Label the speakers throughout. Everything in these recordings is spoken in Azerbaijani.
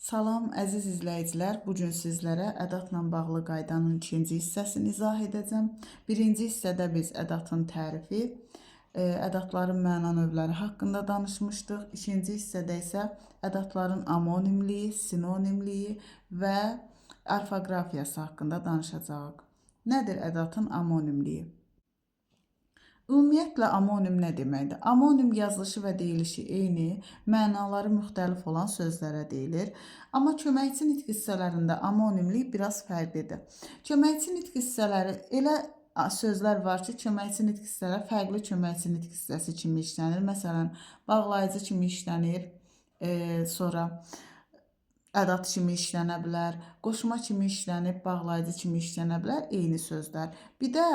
Speaker 1: Salam əziz izləyicilər, bu gün sizlərə ədatla bağlı qaydanın ikinci hissəsini izah edəcəm. Birinci hissədə biz ədatın tərifi, ədatların məna növləri haqqında danışmışdıq. İkinci hissədə isə ədatların amonimliyi, sinonimliyi və orfoqrafiyası haqqında danışacağıq. Nədir ədatın amonimliyi? Ümumiyyətlə amonim nə deməkdir? Amonim yazılışı və deyilişi eyni, mənaları müxtəlif olan sözlərə deyilir. Amma köməkçi nitq hissələrində amonimlik biraz fərqlidir. Köməkçi nitq hissələri elə sözlər var ki, köməkçi nitq hissələri fərqli köməkçi nitq hissəsi kimi işlənir. Məsələn, bağlayıcı kimi işlənir, sonra ədat kimi işlənə bilər, qoşma kimi işlənib, bağlayıcı kimi işlənə bilər, eyni sözlər. Bir də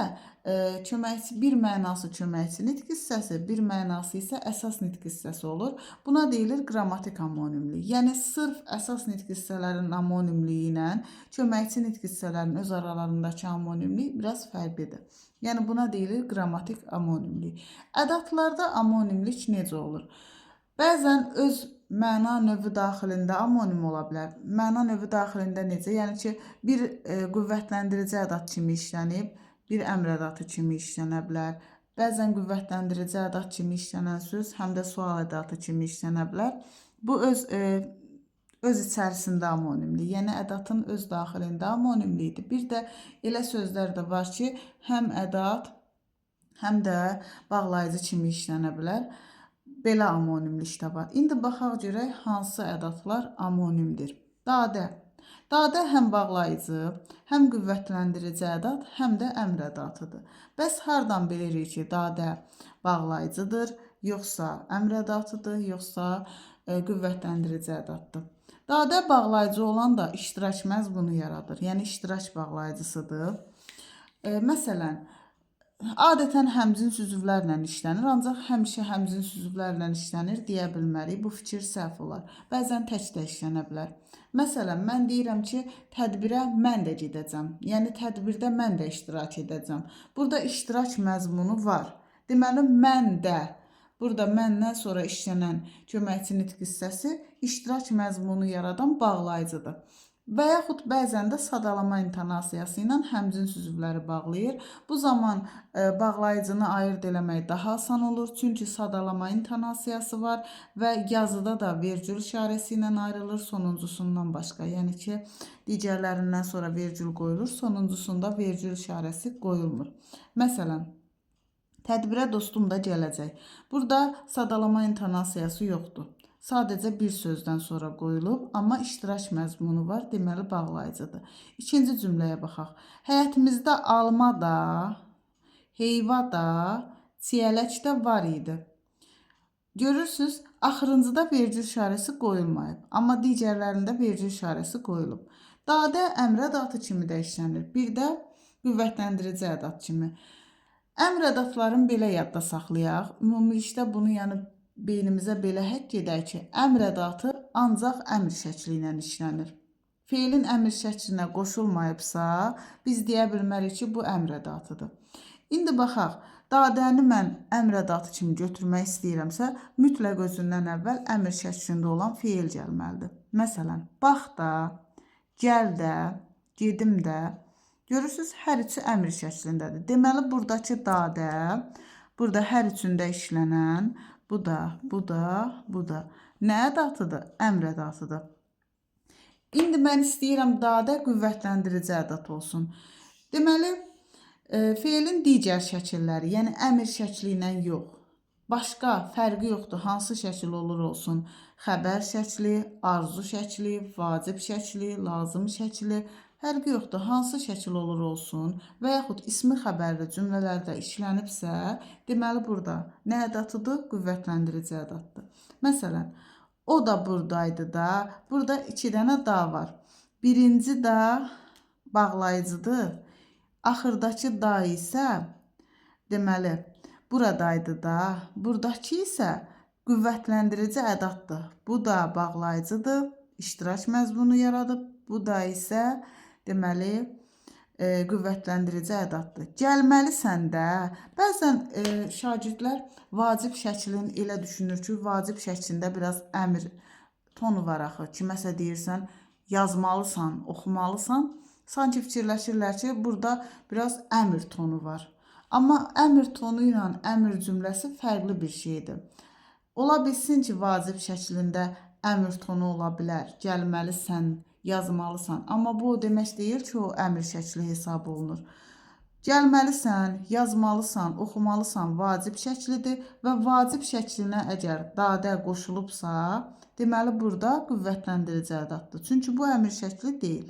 Speaker 1: köməkçi, bir mənası köməkçi nitq hissəsi, bir mənası isə əsas nitq hissəsi olur. Buna deyilir qrammatik amonimlik. Yəni sırf əsas nitq hissələrinin amonimliyi ilə köməkçi nitq hissələrinin öz aralarındakı amonimlik biraz fərqlidir. Yəni buna deyilir qrammatik amonimlik. Ədatlarda amonimlik necə olur? Bəzən öz məna növü daxilində amonim ola bilər. Məna növü daxilində necə? Yəni ki, bir qüvvətləndirici ədat kimi işlənib, bir əmr ədatı kimi işlənə bilər. Bəzən qüvvətləndirici ədat kimi işlənən söz həm də sual ədatı kimi işlənə bilər. Bu öz içərisində amonimlik, yəni ədatın öz daxilində amonimlikdir. Bir də elə sözlər də var ki, həm ədat, həm də bağlayıcı kimi işlənə bilər. Belə amonimlik də var. İndi baxaq görək hansı ədatlar amonimdir. Dadə. Dadə həm bağlayıcı, həm qüvvətləndirici ədat, həm də əmr ədatıdır. Bəs hardan bilirik ki, dadə bağlayıcıdır, yoxsa əmr ədatıdır, yoxsa qüvvətləndirici ədatdır? Dadə bağlayıcı olan da iştirak məzmunu yaradır. Yəni iştirak bağlayıcısıdır. Məsələn, adətən həmzin süzuvlərlə işlənir, ancaq həmişə həmzin süzuvlərlə işlənir deyə bilmərik. Bu fikir səhv olar. Bəzən tək də işlənə bilər. Məsələn, mən deyirəm ki, tədbirə mən də gedəcəm. Yəni tədbirdə mən də iştirak edəcəm. Burada iştirak məzmunu var. Deməli, mən də. Burada məndən sonra işlənən köməkçi nitq hissəsi iştirak məzmunu yaradan bağlayıcıdır. Və yaxud bəzən də sadalama intonasiyası ilə həmzin süzuvləri bağlayır. Bu zaman bağlayıcını ayırd eləmək daha asan olur. Çünki sadalama intonasiyası var və yazıda da vergül işarəsi ilə ayrılır sonuncusundan başqa. Yəni ki, digərlərindən sonra vergül qoyulur, sonuncusunda vergül işarəsi qoyulmur. Məsələn, tədbirə dostum da gələcək. Burada sadalama intonasiyası yoxdur. Sadəcə bir sözdən sonra qoyulub, amma iştirak məzmunu var, deməli bağlayıcıdır. İkinci cümləyə baxaq. Həyətimizdə alma da, heyva da, çiyələk də var idi. Görürsünüz, axırıncıda vergül işarəsi qoyulmayıb, amma digərlərində vergül işarəsi qoyulub. Dadə əmr ədatı kimi də işlənir, bir də qüvvətləndirici ədat kimi. Əmr ədatlarını belə yadda saxlayaq. Ümumilikdə bunu beynimizə belə həkk edək ki, əmr ədatı ancaq əmr şəkli ilə işlənir. Feilin əmr şəklinə qoşulmayıbsa, biz deyə bilmərik ki, bu əmr ədatıdır. İndi baxaq, dadəni mən əmr ədatı kimi götürmək istəyirəmsə, mütləq özündən əvvəl əmr şəklində olan feil gəlməlidir. Məsələn, bax da, gəl də, gedim də. Görürsünüz, hər üçü əmr şəklindədir. Deməli, buradakı dadə, burada hər üçündə işlənən, bu da, bu da, bu da. Nə ədatıdır? Əmr ədatıdır. İndi mən istəyirəm dadə qüvvətləndirici ədat olsun. Deməli, feilin digər şəkilləri, yəni əmr şəkli ilə yox. Başqa, fərqi yoxdur, hansı şəkil olur olsun. Xəbər şəkli, arzu şəkli, vacib şəkli, lazım şəkli. Fərqi yoxdur, hansı şəkil olur olsun və yaxud ismi xəbərli cümlələrdə işlənibsə, deməli burada nə ədatıdır? Qüvvətləndirici ədatdır. Məsələn, o da buradaydı da, burada 2 dənə da var. Birinci da bağlayıcıdır, axırdakı da isə, deməli, buradaydı da, buradakı isə qüvvətləndirici ədatdır. Bu da bağlayıcıdır, iştirak məzmunu yaradıb, bu da isə deməli, qüvvətləndirici ədatdır. Gəlməlisən də, bəzən şagirdlər vacib şəklin elə düşünür ki, vacib şəklində biraz əmr tonu var axı. Kiməsə deyirsən, yazmalısan, oxumalısan, sanki fikirləşirlər ki, burada biraz əmr tonu var. Amma əmr tonu ilə əmr cümləsi fərqli bir şeydir. Ola bilsin ki, vacib şəklində əmr tonu ola bilər. Gəlməlisən, yazmalısan. Amma bu o demək deyil ki, o əmr şəkli hesab olunur. Gəlməlisən, yazmalısan, oxumalısan vacib şəklidir və vacib şəklinə əgər dadə qoşulubsa, deməli burada qüvvətlendirici ədatdır. Çünki bu əmr şəkli deyil.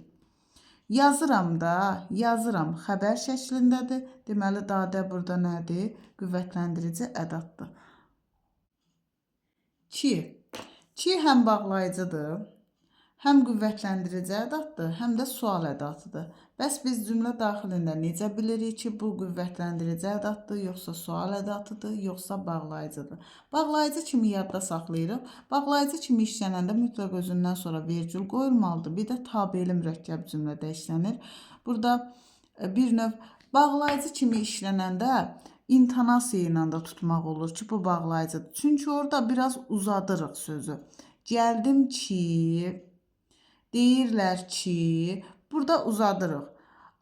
Speaker 1: Yazıram da, yazıram xəbər şəklindədir. Deməli dadə burada nədir? Qüvvətlendirici ədatdır. Ki. Ki həm bağlayıcıdır, həm qüvvətləndirici ədatdır, həm də sual ədatıdır. Bəs biz cümlə daxilində necə bilirik ki, bu qüvvətləndirici ədatdır, yoxsa sual ədatıdır, yoxsa bağlayıcıdır? Bağlayıcı kimi yadda saxlayırıq. Bağlayıcı kimi işlənəndə mütləq özündən sonra vergül qoyulmalıdır. Bir də tabeli mürəkkəb cümlədə işlənir. Burada bir növ bağlayıcı kimi işlənəndə intonasiya ilə də tutmaq olur ki, bu bağlayıcıdır. Çünki orada biraz uzadırıq sözü. Gəldim ki, deyirlər ki, burada uzadırıq.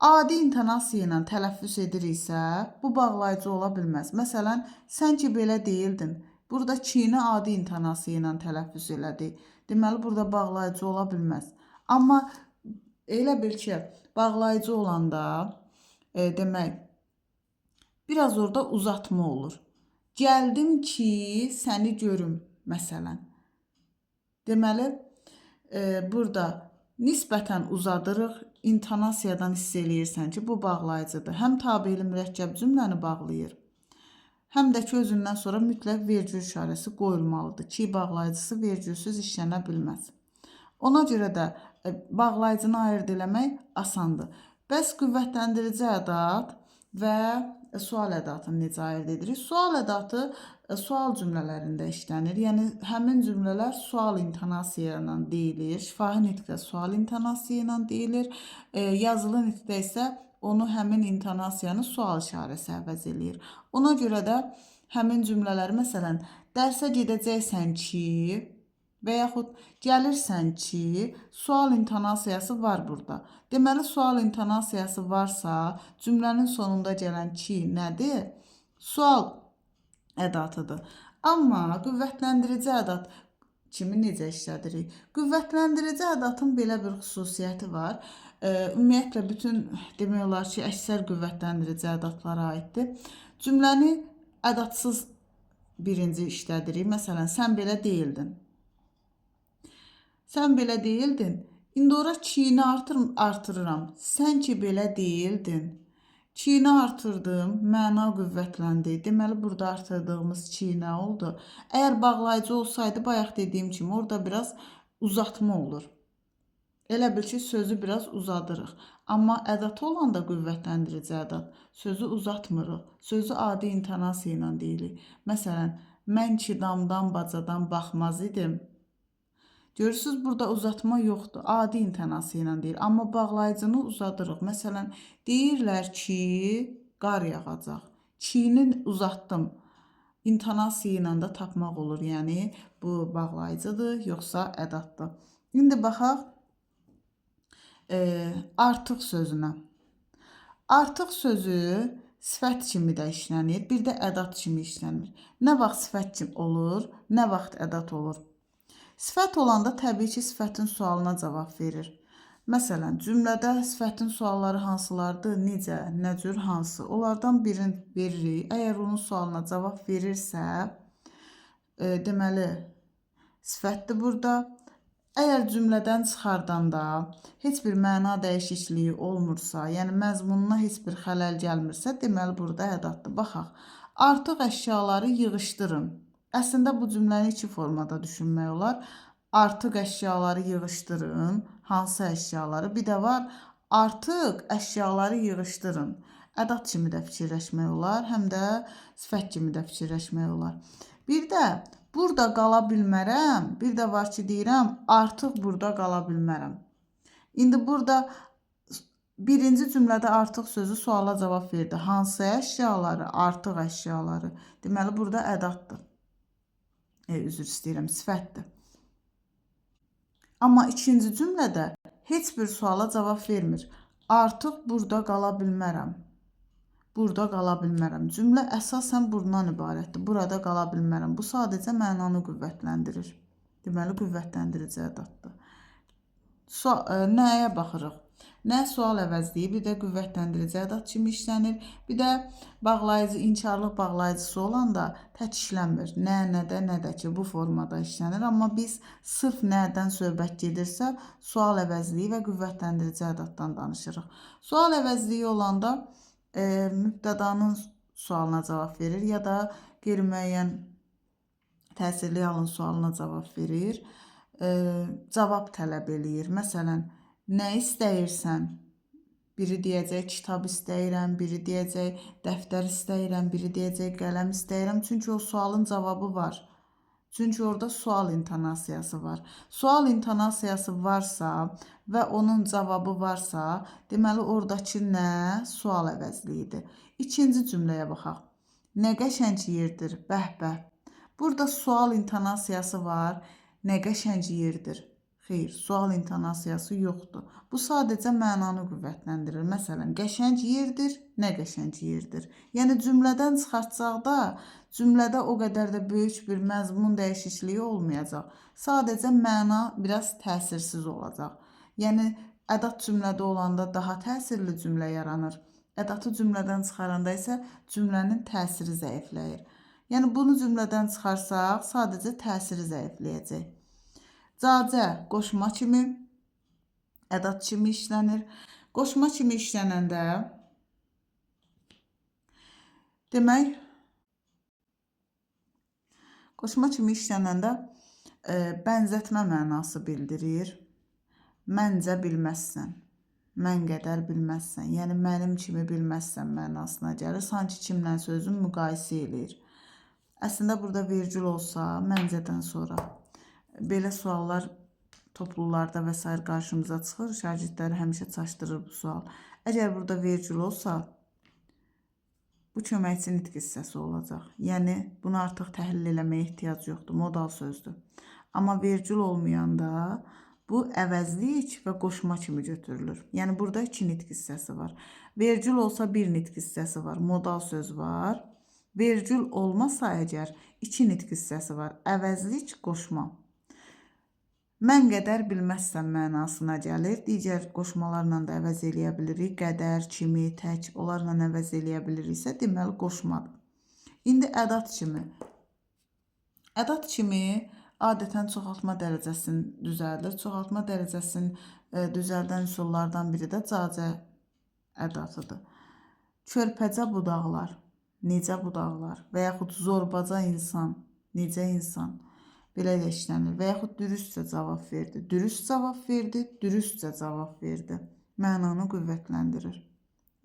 Speaker 1: Adi intonasiya ilə tələffüz ediriksə, bu bağlayıcı ola bilməz. Məsələn, sən ki belə deyildin. Burada ki-ni adi intonasiya ilə tələffüz elədi. Deməli, burada bağlayıcı ola bilməz. Amma elə bil ki, bağlayıcı olanda, demək, biraz orada uzatma olur. Gəldim ki, səni görüm, məsələn. Deməli, burada nisbətən uzadırıq, intonasiyadan hiss eləyirsən ki, bu bağlayıcıdır. Həm tabeli mürəkkəb cümləni bağlayır, həm də ki, özündən sonra mütləq vergül işarəsi qoyulmalıdır ki, bağlayıcısı vergülsüz işlənə bilməz. Ona görə də bağlayıcını ayırd eləmək asandır. Bəs qüvvətləndirici ədat və sual ədatını necə ayırd edirik? Sual ədatı sual cümlələrində işlənir. Yəni, həmin cümlələr sual intonasiya ilə deyilir. Şifahi nitqdə sual intonasiya ilə deyilir. Yazılı nitqdə isə onu həmin intonasiyanı sual işarəsi əvəz eləyir. Ona görə də həmin cümlələri, məsələn, dərsə gedəcəksən ki, və yaxud gəlirsən ki, sual intonasiyası var burada. Deməli, sual intonasiyası varsa, cümlənin sonunda gələn ki nədir? Sual ədatıdır. Amma qüvvətləndirici ədat kimi necə işlədirik? Qüvvətləndirici ədatın belə bir xüsusiyyəti var. Ümumiyyətlə, bütün demək olar ki, əksər qüvvətləndirici ədatlara aiddir. Cümləni ədatsız birinci işlədirik. Məsələn, sən belə deyildin. Sən belə deyildin. İndi ora ki-ni artırıram. Sən ki belə deyildin. Ki-ni artırdım, məna qüvvətləndi. Deməli, burada artırdığımız ki nə oldu? Əgər bağlayıcı olsaydı, bayaq dediyim kimi, orada biraz uzatma olur. Elə bil ki, sözü biraz uzadırıq. Amma ədatı olanda qüvvətləndirici ədat, sözü uzatmırıq. Sözü adi intonasiya ilə deyirik. Məsələn, mən ki damdan bacadan baxmaz idim. Görürsünüz, burada uzatma yoxdur. Adi intonasiya ilə deyir. Amma bağlayıcını uzadırıq. Məsələn, deyirlər ki, qar yağacaq. Ki-ni uzatdım. İntonasiya ilə də tapmaq olur. Yəni, bu bağlayıcıdır, yoxsa ədatdır. İndi baxaq artıq sözünə. Artıq sözü sifət kimi də işlənir, bir də ədat kimi işlənir. Nə vaxt sifət kimi olur, nə vaxt ədat olur. Sifət olanda təbii ki, sifətin sualına cavab verir. Məsələn, cümlədə sifətin sualları hansılardır, necə, nə cür, hansı? Onlardan birini veririk. Əgər onun sualına cavab verirsə, deməli, sifətdir burada. Əgər cümlədən çıxardanda heç bir məna dəyişikliyi olmursa, yəni məzmununa heç bir xələl gəlmirsə, deməli, burada ədatdır. Baxaq, artıq əşyaları yığışdırın. Əslində bu cümləni iki formada düşünmək olar. Artıq əşyaları yığışdırın. Hansı əşyaları? Bir də var, artıq əşyaları yığışdırın. Ədat kimi də fikirləşmək olar, həm də sifət kimi də fikirləşmək olar. Bir də burada qala bilmərəm. Bir də var ki, deyirəm, artıq burada qala bilmərəm. İndi burada birinci cümlədə artıq sözü suala cavab verdi. Hansı əşyaları? Artıq əşyaları. Deməli, burada ədatdır. Üzr istəyirəm, sifətdir. Amma ikinci cümlədə heç bir suala cavab vermir. Artıq burada qala bilmərəm. Burada qala bilmərəm. Cümlə əsasən bundan ibarətdir. Burada qala bilmərəm. Bu sadəcə mənanı qüvvətləndirir. Deməli, qüvvətləndirici ədatdır. Nəyə baxırıq? Nə sual əvəzliyi, bir də qüvvətləndirici ədat kimi işlənir. Bir də bağlayıcı, inkarlıq bağlayıcısı olanda tək işlənmir. Nə, nədə, nədə ki, bu formada işlənir. Amma biz sırf nədən söhbət gedirsə, sual əvəzliyi və qüvvətləndirici ədatdan danışırıq. Sual əvəzliyi olanda mübtədanın sualına cavab verir ya da qeyri-müəyyən təsirli halın sualına cavab verir. Cavab tələb eləyir. Məsələn, nə istəyirsən? Biri deyəcək kitab istəyirəm, biri deyəcək dəftər istəyirəm, biri deyəcək qələm istəyirəm. Çünki o sualın cavabı var. Çünki orada sual intonasiyası var. Sual intonasiyası varsa və onun cavabı varsa, deməli oradakı nə sual əvəzliyidir. İkinci cümləyə baxaq. Nə qəşəng yerdir, bəh-bəh. Burada sual intonasiyası var. Nə qəşəng yerdir. Xeyr, sual intonasiyası yoxdur. Bu sadəcə mənanı qüvvətləndirir. Məsələn, qəşəng yerdir, nə qəşəng yerdir. Yəni cümlədən çıxartsaqda, cümlədə o qədər də böyük bir məzmun dəyişikliyi olmayacaq. Sadəcə məna biraz təsirsiz olacaq. Yəni ədat cümlədə olanda daha təsirli cümlə yaranır. Ədatı cümlədən çıxaranda isə cümlənin təsiri zəifləyir. Yəni bunu cümlədən çıxarsaq, sadəcə təsiri zəifləyəcək. Cacə qoşma kimi, ədat kimi işlənir. Qoşma kimi işlənəndə demək, qoşma kimi işlənəndə bənzətmə mənası bildirir. Məncə bilməzsən, mən qədər bilməzsən, yəni mənim kimi bilməzsən mənasına gəlir. Sanki kimlə sözün müqayisə eləyir. Əslində burada vergül olsa, məncədən sonra belə suallar toplulularda və s. qarşımıza çıxır. Şagirdləri həmişə çaşdırır bu sual. Əgər burada vergül olsa, bu köməkçi nitq hissəsi olacaq. Yəni, bunu artıq təhlil eləməyə ehtiyac yoxdur, modal sözdür. Amma vergül olmayanda bu əvəzlik və qoşma kimi götürülür. Yəni, burada iki nitq hissəsi var. Vergül olsa bir nitq hissəsi var, modal söz var. Vergül olmasa əgər iki nitq hissəsi var. Əvəzlik, qoşma. Mən qədər bilməzsən mənasına gəlir. Digər qoşmalarla da əvəz eləyə bilirik. Qədər, kimi, tək, onlarla əvəz eləyə biliriksə, deməli qoşmadır. İndi ədat kimi. Ədat kimi adətən çoxaltma dərəcəsini düzəldir. Çoxaltma dərəcəsini düzəldən üsullardan biri də cacə ədatıdır. Körpəcə budaqlar. Necə budaqlar və yaxud zorbaca insan, necə insan, belə də işlənir. Və yaxud dürüstcə cavab verdi, dürüst cavab verdi, dürüstcə cavab verdi. Mənanı qüvvətləndirir.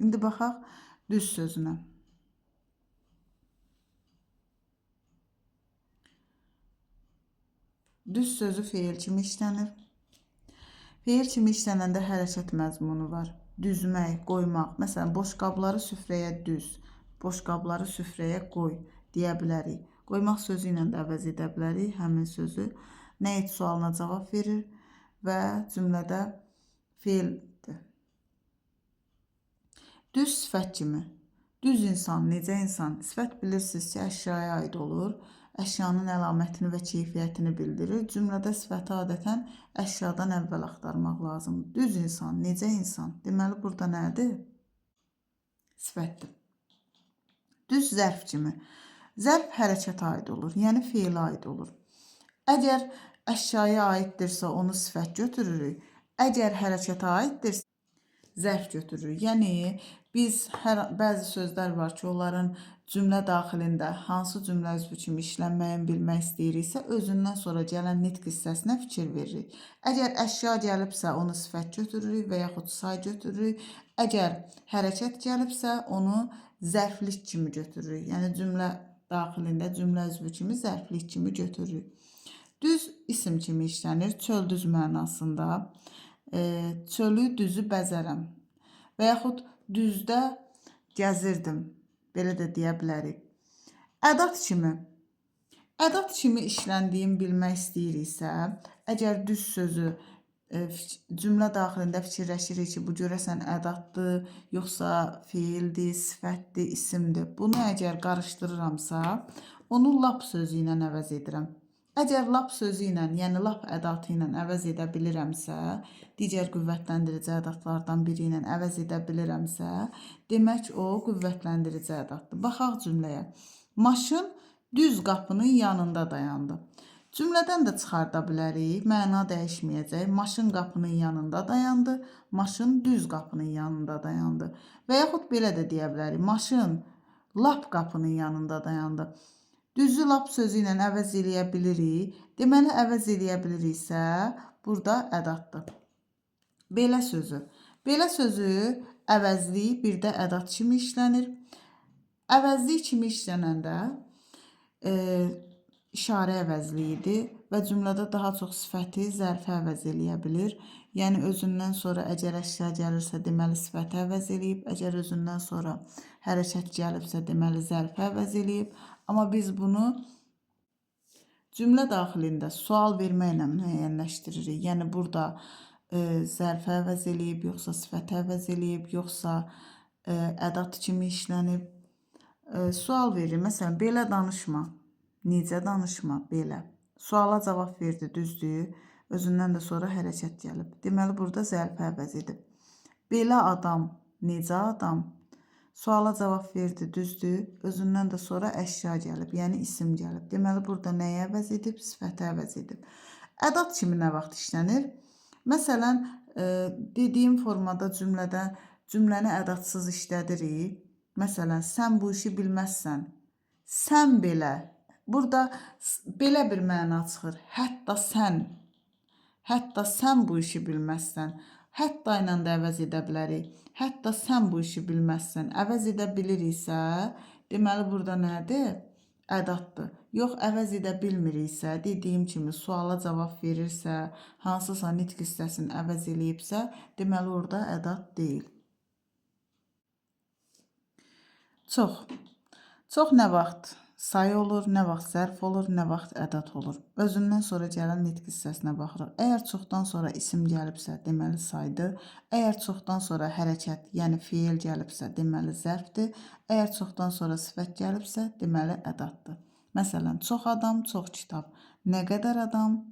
Speaker 1: İndi baxaq düz sözünə. Düz sözü feil kimi işlənir. Feil kimi işlənəndə hərəkət məzmunu var. Düzmək, qoymaq. Məsələn, boşqabları süfrəyə düz. Boşqabları süfrəyə qoy deyə bilərik. Qoymaq sözü ilə də əvəz edə bilərik. Həmin sözü nə et sualına cavab verir və cümlədə feildir. Düz sifət kimi. Düz insan, necə insan? Sifət bilirsiniz ki, əşyaya aid olur. Əşyanın əlamətini və keyfiyyətini bildirir. Cümlədə sifəti adətən əşyadan əvvəl axtarmaq lazımdır. Düz insan, necə insan? Deməli, burada nədir? Sifətdir. Düz zərf kimi. Zərf hərəkətə aid olur, yəni feilə aid olur. Əgər əşyaya aiddirsə, onu sifət götürürük. Əgər hərəkətə aiddirsə, zərf götürürük. Yəni, biz bəzi sözlər var ki, onların cümlə daxilində hansı cümlə üzvü kimi işlənməyini bilmək istəyiriksə, özündən sonra gələn nitq hissəsinə fikir veririk. Əgər əşya gəlibsə, onu sifət götürürük və yaxud say götürürük. Əgər hərəkət gəlibsə, onu zərflik kimi götürürük. Yəni, cümlə daxilində cümlə üzvü kimi zərflik kimi götürürük. Düz isim kimi işlənir. Çöl düz mənasında. Çölü düzü bəzərəm. Və yaxud düzdə gəzirdim. Belə də deyə bilərik. Ədat kimi. Ədat kimi işləndiyini bilmək istəyiriksə, əgər düz sözü cümlə daxilində fikirləşirik ki, bu görəsən ədatdır, yoxsa feildir, sifətdir, isimdir. Bunu əgər qarışdırıramsa, onu lap sözü ilə əvəz edirəm. Əgər lap sözü ilə, yəni lap ədatı ilə əvəz edə bilirəmsə, digər qüvvətləndirici ədatlardan biri ilə əvəz edə bilirəmsə, demək o qüvvətləndirici ədatdır. Baxaq cümləyə. Maşın düz qapının yanında dayandı. Cümlədən də çıxarda bilərik, məna dəyişməyəcək. Maşın qapının yanında dayandı, maşın düz qapının yanında dayandı. Və yaxud belə də deyə bilərik, maşın lap qapının yanında dayandı. Düzü lap sözü ilə əvəz eləyə bilirik. Deməli, əvəz eləyə biliriksə, burada ədatdır. Belə sözü. Belə sözü əvəzlik bir də ədat kimi işlənir. Əvəzlik kimi işlənəndə işarə əvəzliyidir və cümlədə daha çox sifəti zərfi əvəz eləyə bilir. Yəni özündən sonra əgər əşya gəlirsə, deməli sifəti əvəz eləyib. Əgər özündən sonra hərəkət gəlibsə, deməli zərfi əvəz eləyib. Amma biz bunu cümlə daxilində sual verməklə müəyyənləşdiririk. Yəni burada zərfi əvəz eləyib, yoxsa sifəti əvəz eləyib, yoxsa ədat kimi işlənib. Sual verir. Məsələn, belə danışma. Necə danışma? Belə. Suala cavab verdi, düzdür. Özündən də sonra hərəkət gəlib. Deməli, burada zərfi əvəz edib. Belə adam, necə adam? Suala cavab verdi, düzdür. Özündən də sonra əşya gəlib, yəni isim gəlib. Deməli, burada nəyi əvəz edib? Sifəti əvəz edib. Ədat kimi nə vaxt işlənir? Məsələn, dediyim formada cümləni ədatsız işlədirik. Məsələn, sən bu işi bilməzsən. Sən belə. Burada belə bir məna çıxır. Hətta sən bu işi bilməzsən. Hətta ilə də əvəz edə bilərik. Hətta sən bu işi bilməzsən. Əvəz edə biliriksə, deməli burada nədir? Ədatdır. Yox, əvəz edə bilmiriksə, dediyim kimi suala cavab verirsə, hansısa nitq hissəsini əvəz eləyibsə, deməli orada ədat deyil. Çox. Çox nə vaxt sayı olur, nə vaxt zərf olur, nə vaxt ədat olur. Özündən sonra gələn nitq hissəsinə baxırıq. Əgər çoxdan sonra isim gəlibsə, deməli saydır. Əgər çoxdan sonra hərəkət, yəni feil gəlibsə, deməli zərfdir. Əgər çoxdan sonra sifət gəlibsə, deməli ədatdır. Məsələn, çox adam, çox kitab. Nə qədər adam,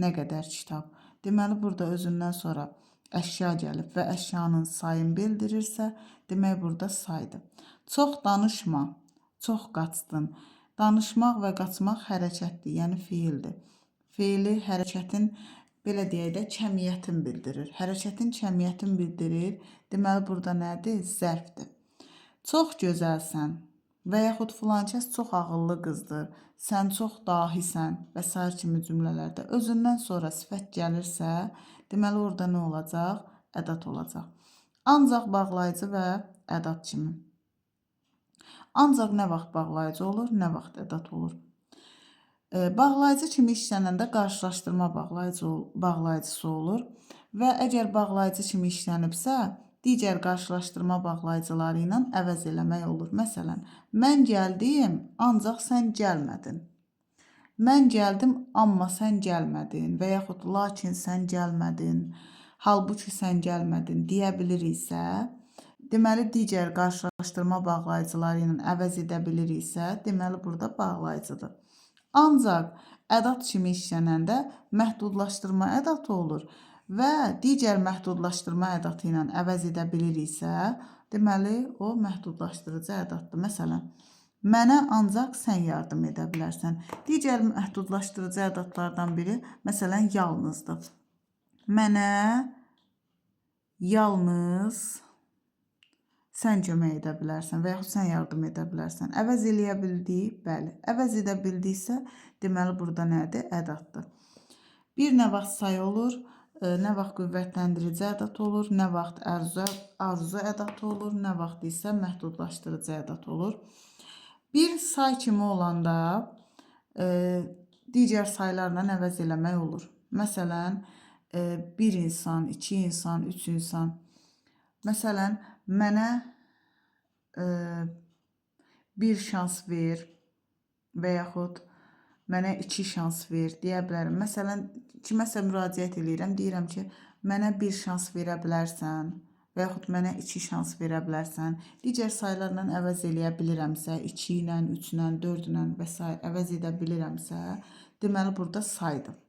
Speaker 1: nə qədər kitab. Deməli, burada özündən sonra əşya gəlib və əşyanın sayını bildirirsə, demək burada saydır. Çox danışma, çox qaçdın. Danışmaq və qaçmaq hərəkətdir, yəni feildir. Feili hərəkətin, belə deyək də, kəmiyyətin bildirir. Hərəkətin kəmiyyətin bildirir. Deməli, burada nədir? Zərfdir. Çox gözəlsən və yaxud filankəs çox ağıllı qızdır, sən çox dahisən və s. kimi cümlələrdə özündən sonra sifət gəlirsə, deməli, orada nə olacaq? Ədat olacaq. Ancaq bağlayıcı və ədat kimi. Ancaq nə vaxt bağlayıcı olur, nə vaxt ədat olur. Bağlayıcı kimi işlənəndə qarşılaşdırma bağlayıcısı olur və əgər bağlayıcı kimi işlənibsə, digər qarşılaşdırma bağlayıcıları ilə əvəz eləmək olur. Məsələn, mən gəldim, ancaq sən gəlmədin. Mən gəldim, amma sən gəlmədin və yaxud lakin sən gəlmədin, halbuki sən gəlmədin deyə biliriksə, deməli, digər qarşılaşdırma bağlayıcıları ilə əvəz edə biliriksə, deməli, burada bağlayıcıdır. Ancaq ədat kimi işlənəndə məhdudlaşdırma ədatı olur və digər məhdudlaşdırma ədatı ilə əvəz edə biliriksə, deməli, o məhdudlaşdırıcı ədatdır. Məsələn, mənə ancaq sən yardım edə bilərsən. Digər məhdudlaşdırıcı ədatlardan biri, məsələn, yalnızdır. Mənə yalnız sən kömək edə bilərsən və yaxud sən yardım edə bilərsən. Əvəz eləyə bildik, bəli. Əvəz edə bildiksə, deməli, burada nədir? Ədatdır. Bir nə vaxt sayı olur, nə vaxt qüvvətləndirici ədat olur, nə vaxt arzu ədatı olur, nə vaxt isə məhdudlaşdırıcı ədat olur. Bir say kimi olanda digər saylarla əvəz eləmək olur. Məsələn, bir insan, iki insan, üç insan. Məsələn, mənə bir şans ver və yaxud mənə 2 şans ver deyə bilərəm. Məsələn, kiməsə müraciət eləyirəm, deyirəm ki, mənə 1 şans verə bilərsən və yaxud mənə 2 şans verə bilərsən. Digər saylarla əvəz eləyə bilirəmsə, 2 ilə, 3 ilə, 4 ilə və s. əvəz edə bilirəmsə, deməli burada saydım.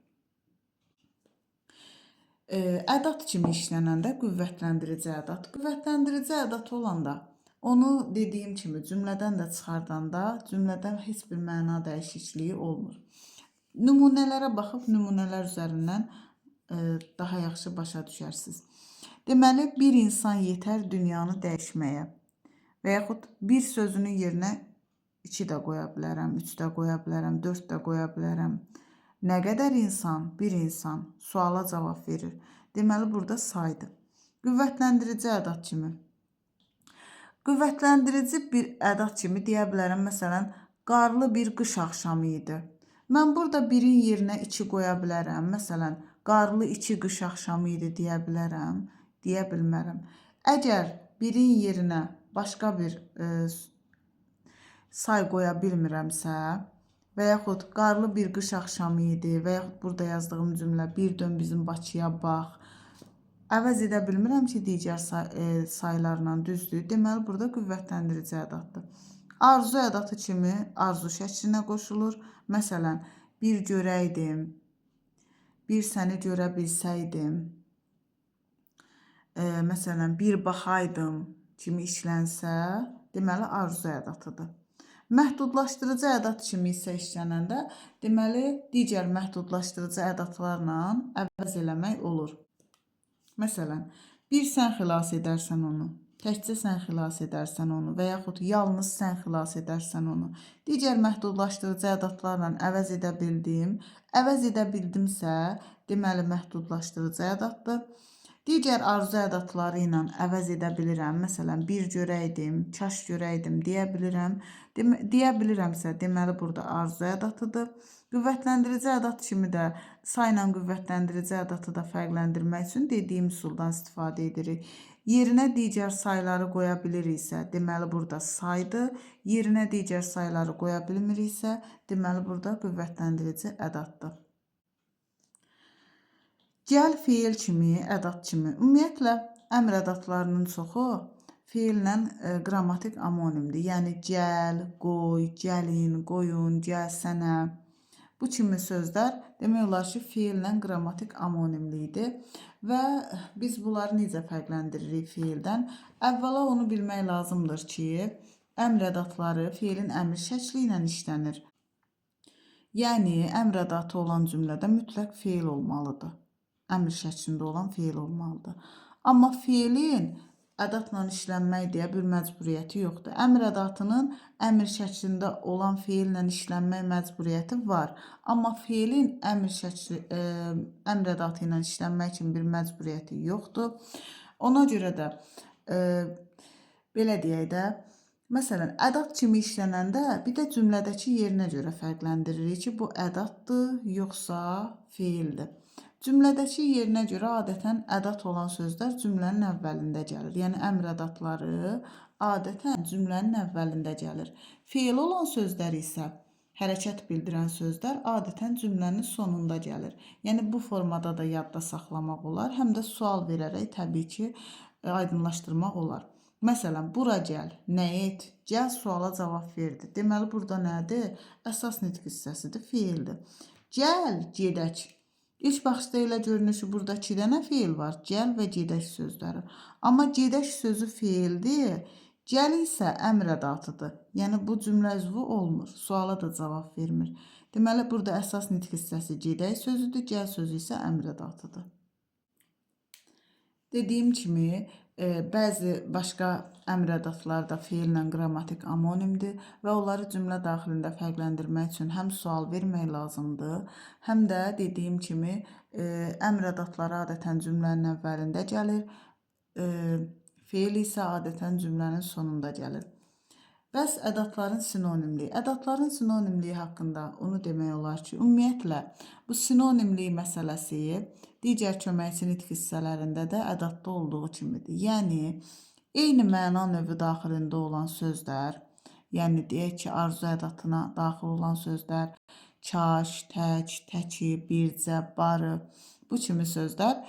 Speaker 1: Ədat kimi işlənəndə qüvvətləndirici ədat. Qüvvətləndirici ədat olanda onu dediyim kimi cümlədən də çıxardanda cümlədən heç bir məna dəyişikliyi olmur. Nümunələrə baxıb nümunələr üzərindən daha yaxşı başa düşərsiniz. Deməli, bir insan yetər dünyanı dəyişməyə və yaxud bir sözünün yerinə 2 də qoya bilərəm, 3 də qoya bilərəm, 4 də qoya bilərəm. Nə qədər insan, bir insan suala cavab verir. Deməli, burada saydı. Qüvvətləndirici ədat kimi. Qüvvətləndirici bir ədat kimi deyə bilərəm. Məsələn, qarlı bir qış axşamı idi. Mən burada birin yerinə 2 qoya bilərəm. Məsələn, qarlı 2 qış axşamı idi deyə bilərəm. Deyə bilmərəm. Əgər birin yerinə başqa bir say qoya bilmirəmsə və yaxud qarlı bir qış axşamı idi və yaxud burada yazdığım cümlə bir dön bizim Bakıya bax, əvəz edə bilmirəm ki, digər saylarla düzdür. Deməli, burada qüvvətləndirici ədatdır. Arzu ədatı kimi arzu şəklinə qoşulur. Məsələn, bir görəydim, bir səni görə bilsəydim, məsələn, bir baxaydım kimi işlənsə, deməli, arzu ədatıdır. Məhdudlaşdırıcı ədat kimi isə işlənəndə, deməli, digər məhdudlaşdırıcı ədatlarla əvəz eləmək olur. Məsələn, bir sən xilas edərsən onu, təkcə sən xilas edərsən onu və yaxud yalnız sən xilas edərsən onu. Digər məhdudlaşdırıcı ədatlarla əvəz edə bildim. Əvəz edə bildimsə, deməli, məhdudlaşdırıcı ədatdır. Digər arzu ədatları ilə əvəz edə bilirəm. Məsələn, bir görəydim, kaş görəydim deyə bilirəm. Deyə bilirəmsə, deməli, burada arzu ədatıdır. Qüvvətləndirici ədat kimi də sayla qüvvətləndirici ədatı da fərqləndirmək üçün dediyim üsuldan istifadə edirik. Yerinə digər sayları qoya biliriksə, deməli, burada saydır. Yerinə digər sayları qoya bilmiriksə, deməli, burada qüvvətləndirici ədatdır. Gəl feil kimi, ədat kimi. Ümumiyyətlə, əmr ədatlarının çoxu feillə qrammatik amonimdir. Yəni, gəl, qoy, gəlin, qoyun, gəlsənə. Bu kimi sözlər demək olar ki, feillə qrammatik amonimlidir. Və biz bunları necə fərqləndiririk feildən? Əvvəla onu bilmək lazımdır ki, əmr ədatları feilin əmr şəkli ilə işlənir. Yəni, əmr ədatı olan cümlədə mütləq feil olmalıdır. Əmr şəklində olan feil olmalıdır. Amma feilin ədatla işlənmək deyə bir məcburiyyəti yoxdur. Əmr ədatının əmr şəklində olan feillə işlənmək məcburiyyəti var. Amma feilin əmr ədatı ilə işlənmək üçün bir məcburiyyəti yoxdur. Ona görə də belə deyək də, məsələn, ədat kimi işlənəndə bir də cümlədəki yerinə görə fərqləndiririk ki, bu ədatdır, yoxsa feildir. Cümlədəki yerinə görə adətən ədat olan sözlər cümlənin əvvəlində gəlir. Yəni, əmr ədatları adətən cümlənin əvvəlində gəlir. Feil olan sözlər isə, hərəkət bildirən sözlər adətən cümlənin sonunda gəlir. Yəni, bu formada da yadda saxlamaq olar, həm də sual verərək təbii ki, aydınlaşdırmaq olar. Məsələn, bura gəl, nə et, gəl suala cavab verdi. Deməli, burada nədir? Əsas nitq hissəsidir, feildir. Gəl, gedək. İlk baxışda elə görünür ki, burada 2 dənə feil var. Gəl və gedək sözləri. Amma gedək sözü feildir. Gəl isə əmr ədatıdır. Yəni, bu cümlə üzvü olmur. Suala da cavab vermir. Deməli, burada əsas nitq hissəsi gedək sözüdür. Gəl sözü isə əmr ədatıdır. Dediyim kimi, bəzi başqa əmr ədatları da feillə qrammatik amonimdir və onları cümlə daxilində fərqləndirmək üçün həm sual vermək lazımdır, həm də dediyim kimi, əmr ədatları adətən cümlənin əvvəlində gəlir, feil isə adətən cümlənin sonunda gəlir. Bəs ədatların sinonimliyi. Ədatların sinonimliyi haqqında onu demək olar ki, ümumiyyətlə, bu sinonimlik məsələsi digər köməkçi nitq hissələrində də ədatda olduğu kimidir. Yəni, eyni məna növü daxilində olan sözlər, yəni deyək ki, arzu ədatına daxil olan sözlər, Çaş, tək, təki, bircə, barı bu kimi sözlər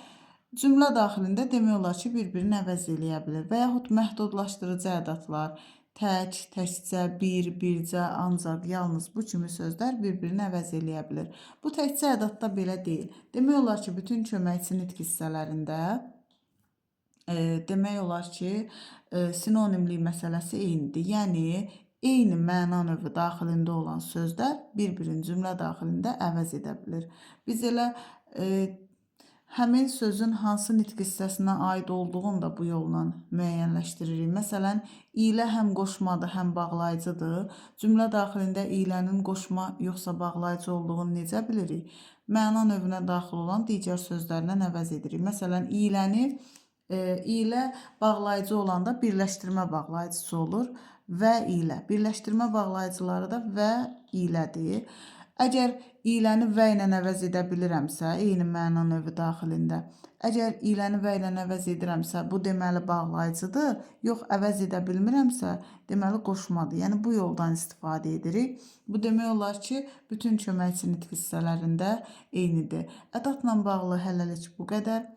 Speaker 1: cümlə daxilində demək olar ki, bir-birini əvəz eləyə bilir və yaxud məhdudlaşdırıcı ədatlar tək, təkcə, bir, bircə, ancaq, yalnız bu kimi sözlər bir-birini əvəz eləyə bilir. Bu təkcə ədatda belə deyil. Demək olar ki, bütün köməkçi nitq hissələrində demək olar ki, sinonimlik məsələsi eynidir. Yəni, eyni məna növü daxilində olan sözlər bir-birini cümlə daxilində əvəz edə bilir. Biz elə həmin sözün hansı nitq hissəsinə aid olduğunu da bu yolla müəyyənləşdiririk. Məsələn, ilə həm qoşmadır, həm bağlayıcıdır. Cümlə daxilində ilənin qoşma yoxsa bağlayıcı olduğunu necə bilirik? Məna növünə daxil olan digər sözlərlə əvəz edirik. Məsələn, ilə bağlayıcı olanda birləşdirmə bağlayıcısı olur və ilə. Birləşdirmə bağlayıcıları da və ilədir. Əgər iləni və ilə əvəz edə bilirəmsə, eyni məna növü daxilində, əgər iləni və ilə əvəz edirəmsə, bu deməli bağlayıcıdır, yox əvəz edə bilmirəmsə, deməli qoşmadır. Yəni, bu yoldan istifadə edirik. Bu demək olar ki, bütün köməkçi nitq hissələrində eynidir. Ədatla bağlı hələlik bu qədər.